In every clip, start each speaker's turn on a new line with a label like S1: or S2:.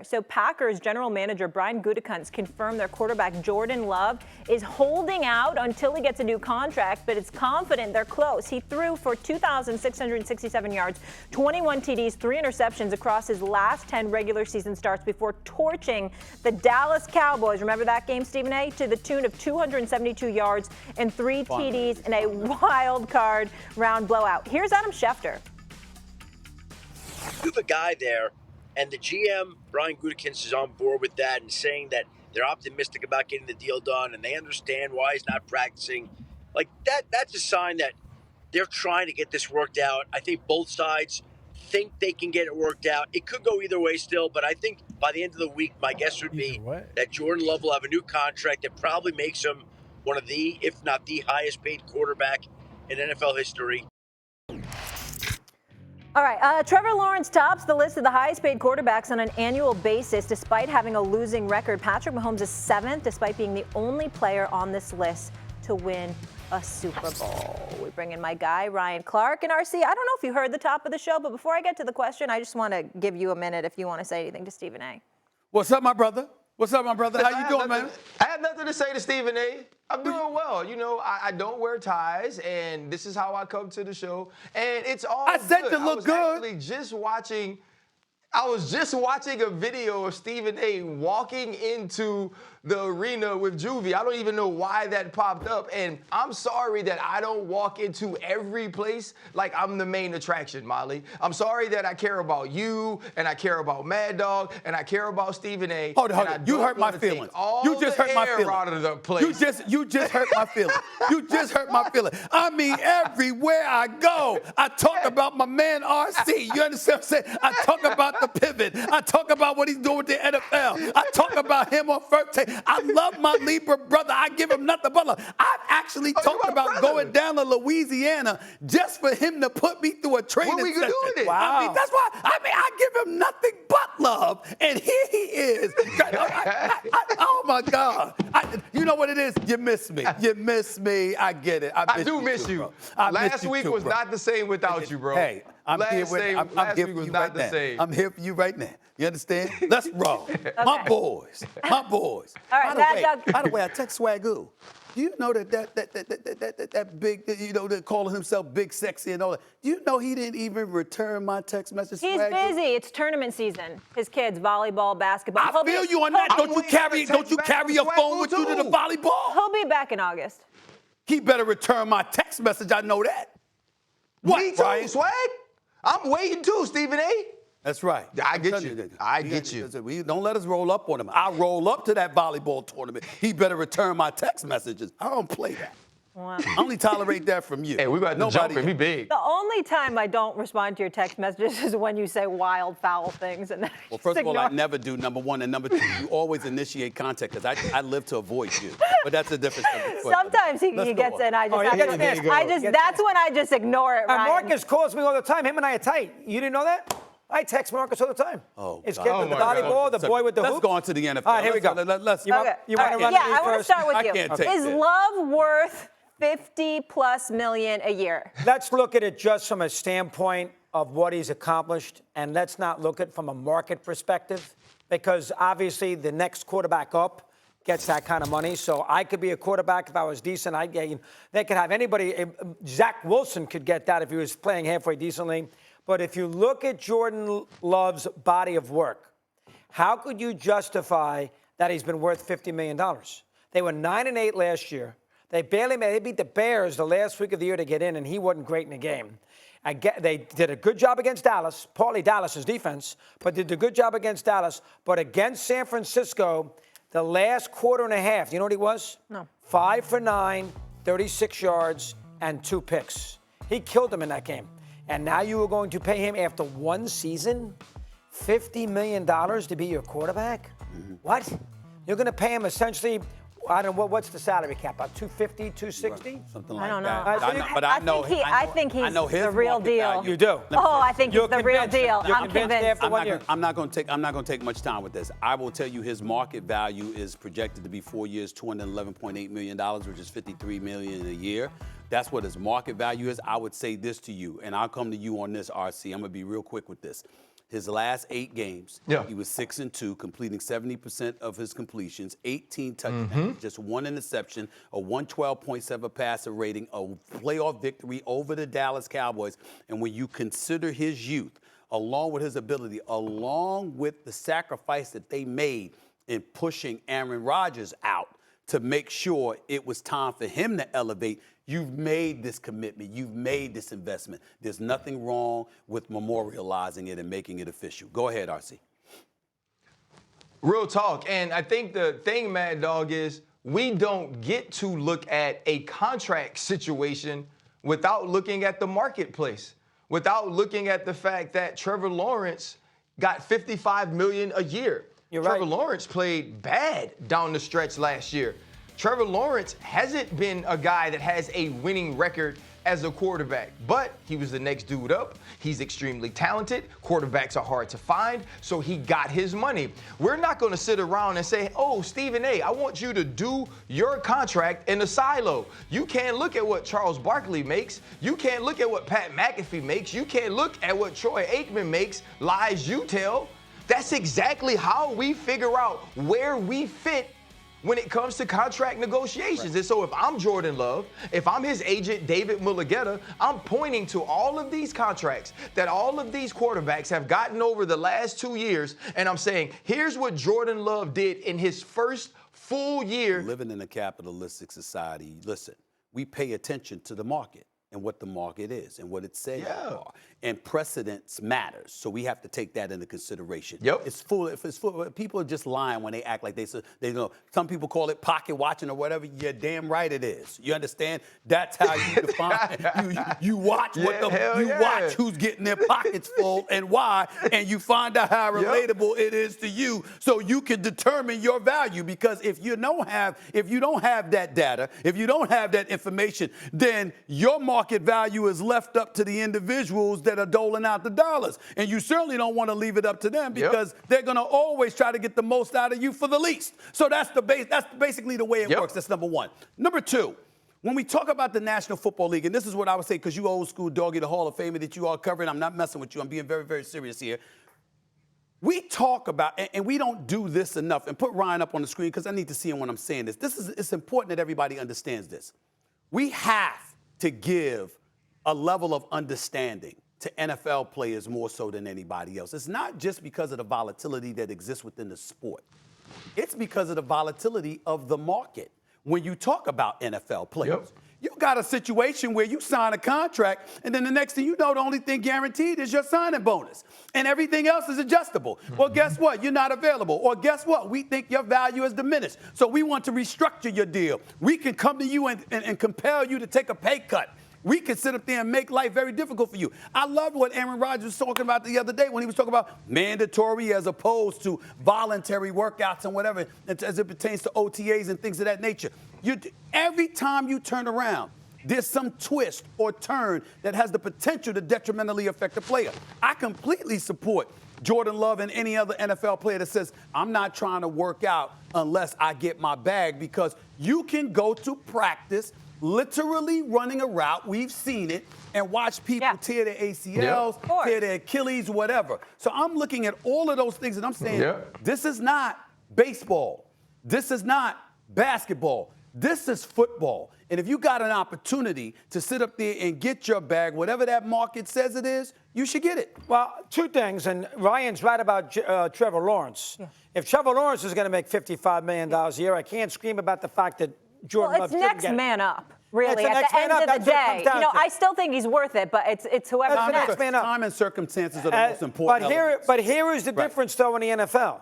S1: here. So Packers general manager Brian Gutekunst confirmed their quarterback Jordan Love is holding out until he gets a new contract, but it's confident they're close. He threw for 2,667 yards, 21 TDs, 3 interceptions across his last 10 regular season starts before torching the Dallas Cowboys. Remember that game, Stephen A? To the tune of 272 yards and 3 TDs in a wild card round blowout. Here's Adam Schefter.
S2: You have a guy there, and the GM, Brian Gutekunst, is on board with that and saying that they're optimistic about getting the deal done and they understand why he's not practicing. Like, that's a sign that they're trying to get this worked out. I think both sides think they can get it worked out. It could go either way still, but I think by the end of the week, my guess would be that Jordan Love will have a new contract that probably makes him one of the, if not the highest paid quarterback in NFL history.
S1: All right, Trevor Lawrence tops the list of the highest paid quarterbacks on an annual basis despite having a losing record. Patrick Mahomes is 7th despite being the only player on this list to win a Super Bowl. We bring in my guy, Ryan Clark. And RC, I don't know if you heard the top of the show, but before I get to the question, I just want to give you a minute if you want to say anything to Stephen A.
S3: What's up, my brother? What's up, my brother? How you doing, man?
S4: I have nothing to say to Stephen A. I'm doing well. You know, I don't wear ties, and this is how I come to the show. And it's all
S3: I said
S4: good.
S3: to look good.
S4: I was just watching a video of Stephen A. walking into the arena with Juvie. I don't even know why that popped up. And I'm sorry that I don't walk into every place like I'm the main attraction, Molly. I'm sorry that I care about you, and I care about Mad Dog, and I care about Stephen A.
S3: Hold on. You hurt my feelings. You just hurt my feelings.
S4: Out of the place.
S3: You just hurt my feelings. You just hurt my feelings. I mean, everywhere I go, I talk about my man RC. You understand what I'm saying? I talk about the pivot. I talk about what he's doing with the NFL. I talk about him on first take. I love my Libra brother. I give him nothing but love. I've actually talked about going down to Louisiana just for him to put me through a training session.
S4: What are we doing it?
S3: Wow. I mean, that's why. I give him nothing but love, and here he is. Oh my God! You know what it is? You miss me. You miss me. I get it.
S4: I do miss you. Last week was not the same without you, bro.
S3: Hey, I'm here for you right now. I'm here for you right now. You understand? Let's roll. Okay. My boys. My boys.
S1: All right,
S3: by the way, I text Swagoo. Do you know that big, you know, that calling himself Big Sexy and all that? Do you know he didn't even return my text message?
S1: He's busy. It's tournament season. His kids, volleyball, basketball.
S3: I feel you on that. Don't you carry your phone with you to the volleyball?
S1: He'll be back in August.
S3: He better return my text message. I know that.
S4: What, me too, Ryan? Swag? I'm waiting too, Stephen A.
S3: That's right.
S4: I get you. I get you.
S3: Don't let us roll up on him. I'll roll up to that volleyball tournament. He better return my text messages. I don't play that. Wow. I only tolerate that from you.
S4: Hey, we got to jump him. He big.
S1: The only time I don't respond to your text messages is when you say wild, foul things. And
S3: well, first of all, I never do, number one. And number two, you always initiate contact because I live to avoid you. But that's a different subject.
S1: Sometimes he gets in. That's when I just ignore it, Ryan.
S5: Marcus calls me all the time. Him and I are tight. You didn't know that? I text Marcus all the time.
S3: Oh,
S5: it's getting the volleyball, the boy with the hoop.
S3: Let's go on to the NFL.
S5: All right, here we go.
S1: You want to run yeah, I want to start with you. Is Love worth $50+ million a year?
S5: Let's look at it just from a standpoint of what he's accomplished, and let's not look at it from a market perspective, because obviously the next quarterback up gets that kind of money. So I could be a quarterback if I was decent. They could have anybody. Zach Wilson could get that if he was playing halfway decently. But if you look at Jordan Love's body of work, how could you justify that he's been worth $50 million? They were 9-8 last year. They beat the Bears the last week of the year to get in, and he wasn't great in the game. They did a good job against Dallas, partly Dallas's defense, but did a good job against Dallas. But against San Francisco, the last quarter and a half, you know what he was?
S1: No.
S5: 5 for 9, 36 yards, and 2 picks. He killed them in that game. And now you are going to pay him after one season $50 million to be your quarterback? Mm-hmm. What? You're going to pay him essentially, I don't know, what's the salary cap? About 250, 260?
S3: Something like
S1: I don't know.
S3: that.
S1: I think he's the real deal.
S5: You do?
S1: Oh, I think he's the real deal. I'm convinced.
S3: I'm not going to take much time with this. I will tell you his market value is projected to be 4 years, $211.8 million, which is $53 million a year. That's what his market value is. I would say this to you, and I'll come to you on this, RC. I'm going to be real quick with this. His last 8 games,
S4: Yeah.
S3: he was 6-2, completing 70% of his completions, 18 touchdowns, just 1 interception, a 112.7 passer rating, a playoff victory over the Dallas Cowboys. And when you consider his youth, along with his ability, along with the sacrifice that they made in pushing Aaron Rodgers out to make sure it was time for him to elevate, you've made this commitment. You've made this investment. There's nothing wrong with memorializing it and making it official. Go ahead, RC.
S4: Real talk. And I think the thing, Mad Dog, is we don't get to look at a contract situation without looking at the marketplace, without looking at the fact that Trevor Lawrence got $55 million a year.
S5: You're
S4: Trevor
S5: right.
S4: Lawrence played bad down the stretch last year. Trevor Lawrence hasn't been a guy that has a winning record as a quarterback, but he was the next dude up. He's extremely talented. Quarterbacks are hard to find, so he got his money. We're not going to sit around and say, oh, Stephen A., I want you to do your contract in a silo. You can't look at what Charles Barkley makes. You can't look at what Pat McAfee makes. You can't look at what Troy Aikman makes. Lies you tell. That's exactly how we figure out where we fit when it comes to contract negotiations. Right. And so if I'm Jordan Love, if I'm his agent, David Mulligeta, I'm pointing to all of these contracts that all of these quarterbacks have gotten over the last 2 years, and I'm saying, here's what Jordan Love did in his first full year.
S3: Living in a capitalistic society, listen, we pay attention to the market and what the market is and what it says are. And precedence matters. So we have to take that into consideration.
S4: Yep.
S3: It's full. People are just lying when they act like they know. Some people call it pocket watching or whatever. You're damn right it is. You understand? That's how you define. You watch watch who's getting their pockets full and why, and you find out how relatable it is to you, so you can determine your value. Because if you don't have that data, if you don't have that information, then your market value is left up to the individuals that are doling out the dollars. And you certainly don't want to leave it up to them, because they're going to always try to get the most out of you for the least. So that's basically the way it works. That's number one. Number two, when we talk about the National Football League, and this is what I would say, because you old school doggy, the Hall of Famer that you are covering, I'm not messing with you. I'm being very, very serious here. We talk about, and we don't do this enough, and put Ryan up on the screen because I need to see him when I'm saying this. It's important that everybody understands this. We have to give a level of understanding to NFL players more so than anybody else. It's not just because of the volatility that exists within the sport. It's because of the volatility of the market. When you talk about NFL players, you got a situation where you sign a contract, and then the next thing you know, the only thing guaranteed is your signing bonus. And everything else is adjustable. Well, guess what? You're not available. Or guess what? We think your value is diminished, so we want to restructure your deal. We can come to you and compel you to take a pay cut. We can sit up there and make life very difficult for you. I loved what Aaron Rodgers was talking about the other day when he was talking about mandatory as opposed to voluntary workouts and whatever, as it pertains to OTAs and things of that nature. Every time you turn around, there's some twist or turn that has the potential to detrimentally affect the player. I completely support Jordan Love and any other NFL player that says, I'm not trying to work out unless I get my bag, because you can go to practice literally running a route, we've seen it, and watch people tear their ACLs, tear their Achilles, whatever. So I'm looking at all of those things and I'm saying, this is not baseball. This is not basketball. This is football. And if you got an opportunity to sit up there and get your bag, whatever that market says it is, you should get it.
S5: Well, two things, and Ryan's right about Trevor Lawrence. If Trevor Lawrence is going to make $55 million a year, I can't scream about the fact that Jordan Love
S1: it's next man up, really,
S5: at
S1: the end of the day. You know, I still think he's worth it, but it's whoever
S5: next man up.
S3: Time and circumstances are the most important elements.
S5: But here is the difference, though, in the NFL.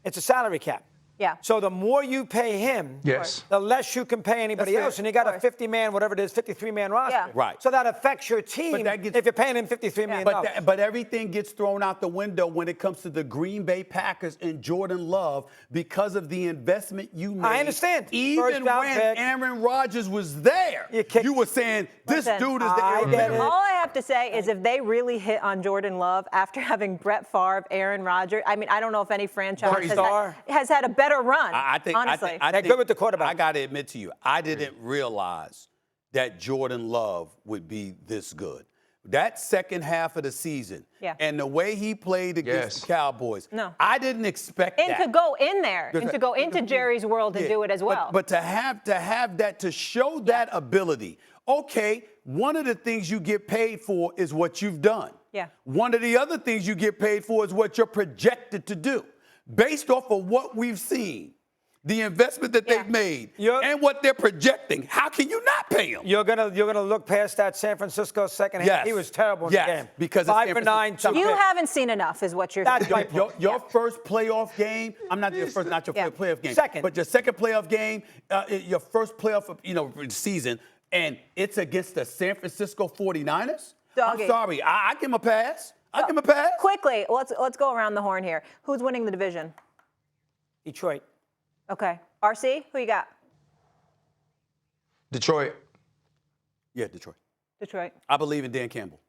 S5: It's a salary cap.
S1: Yeah.
S5: So the more you pay him, the less you can pay anybody else. And you got a 50-man, whatever it is, 53-man roster.
S1: Yeah.
S3: Right.
S5: So that affects your team if you're paying him $53 million.
S3: But everything gets thrown out the window when it comes to the Green Bay Packers and Jordan Love because of the investment you made.
S5: I understand.
S3: Even when Aaron Rodgers was there, you were saying, this dude is the irreparable.
S1: All I have to say is if they really hit on Jordan Love after having Brett Favre, Aaron Rodgers, I mean, I don't know if any franchise has had a better run. Honestly.
S3: I think
S5: good with the quarterback.
S3: I got to admit to you, I didn't realize that Jordan Love would be this good. that second half of the season and the way he played against the Cowboys, I didn't expect that.
S1: And to go in there and to go into Jerry's world and do it as well.
S3: But to have that, to show that ability, okay, one of the things you get paid for is what you've done.
S1: Yeah.
S3: One of the other things you get paid for is what you're projected to do. Based off of what we've seen, the investment that they've made, and what they're projecting, how can you not pay him?
S5: You're gonna look past that San Francisco second half.
S3: Yes.
S5: He was terrible in the game.
S3: Because
S5: 5 for 9.
S1: You haven't seen enough, is what you're saying.
S3: Your first playoff game. I'm not your first, not your first playoff game.
S5: Second.
S3: But your second playoff game, your first playoff, season, and it's against the San Francisco 49ers.
S1: Doggy.
S3: I'm sorry, I give him a pass. I give him a pass.
S1: Quickly, let's go around the horn here. Who's winning the division?
S5: Detroit.
S1: Okay. RC, who you got?
S4: Detroit.
S3: Yeah, Detroit.
S1: Detroit.
S3: I believe in Dan Campbell.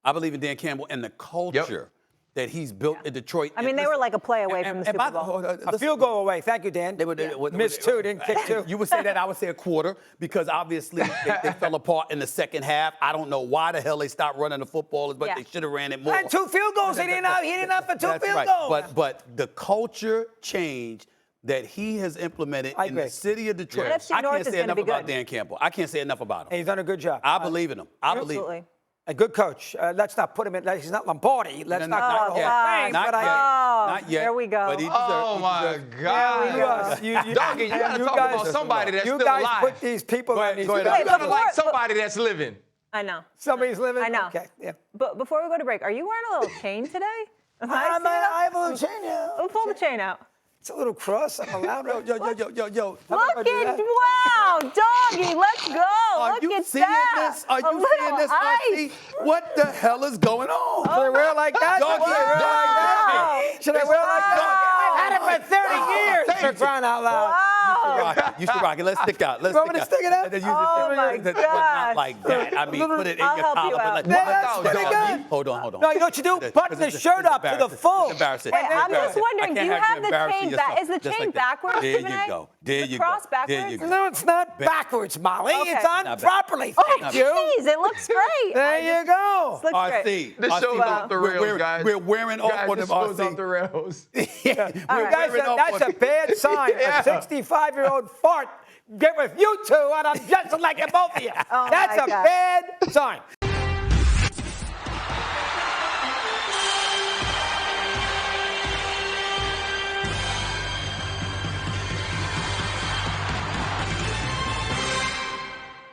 S3: I believe in Dan Campbell and the culture that he's built in Detroit.
S1: I mean, they were like a play away from the Super Bowl.
S5: A field goal away. Thank you, Dan.
S3: They
S5: missed 2, didn't kick 2.
S3: You would say that. I would say a quarter because obviously they fell apart in the second half. I don't know why the hell they stopped running the football, but they should have ran it more.
S5: And 2 field goals. He didn't have for 2 field goals.
S3: But the culture change that he has implemented in the city of Detroit. I can't say enough about Dan Campbell. I can't say enough about him.
S5: And he's done a good job.
S3: I believe in him. I believe him.
S5: A good coach. Let's not put him in. He's not Lombardi. Let's not
S1: Oh,
S5: the whole
S1: God.
S5: thing.
S3: Not yet.
S1: There we go.
S3: But he
S4: Oh, my God. Doggy, you got to talk about somebody that's still alive.
S5: You guys put these people on these.
S4: You got to like somebody that's living.
S1: I know.
S5: Somebody's living?
S1: I know.
S5: Okay, yeah.
S1: But before we go to break, are you wearing a little chain today?
S5: I have a little chain now.
S1: Pull the chain out.
S5: It's a little cross. I'm allowed.
S3: Yo.
S1: Look at, wow, Doggy, let's go.
S3: Are
S1: Look
S3: you
S1: at
S3: seeing
S1: that.
S3: this? Are
S1: A
S3: you seeing
S1: little
S3: this,
S1: ice.
S3: RC? What the hell is going on?
S5: Should I wear it like that? Should I wear it like that? I've had it for 30 years. For crying out loud.
S1: Wow.
S3: You should rock it. Let's stick out. Let's
S5: You want me to stick it out?
S1: Oh, my
S3: But
S1: gosh.
S3: not like that. I mean, put it in
S1: I'll
S3: your
S1: help you
S3: collar.
S1: out.
S3: But
S5: That's pretty good.
S3: Hold on.
S5: No, you know what you do? Button the shirt up to the full.
S3: It's embarrassing.
S1: Wait, I'm just wondering, do you have the chain back? Is the
S3: Just
S1: chain
S3: like that.
S1: backwards,
S3: There
S1: Stephen A?
S3: you go. There you
S1: cross
S3: go.
S1: backwards?
S3: There you go.
S5: No, it's not backwards, Molly.
S1: Okay.
S5: It's on
S3: Not
S5: properly.
S1: Oh,
S5: Thank you.
S1: jeez, it looks great.
S5: There you go.
S1: Looks great.
S3: RC.
S4: This show's off the rails, guys.
S3: We're wearing off on
S4: This
S3: them,
S4: show's off the
S3: RC.
S4: rails.
S5: You guys, that's a bad sign. A 65-year-old fart get with you two, and I'm just like both of you.
S1: Oh,
S5: That's
S1: my
S5: a
S1: God.
S5: bad sign.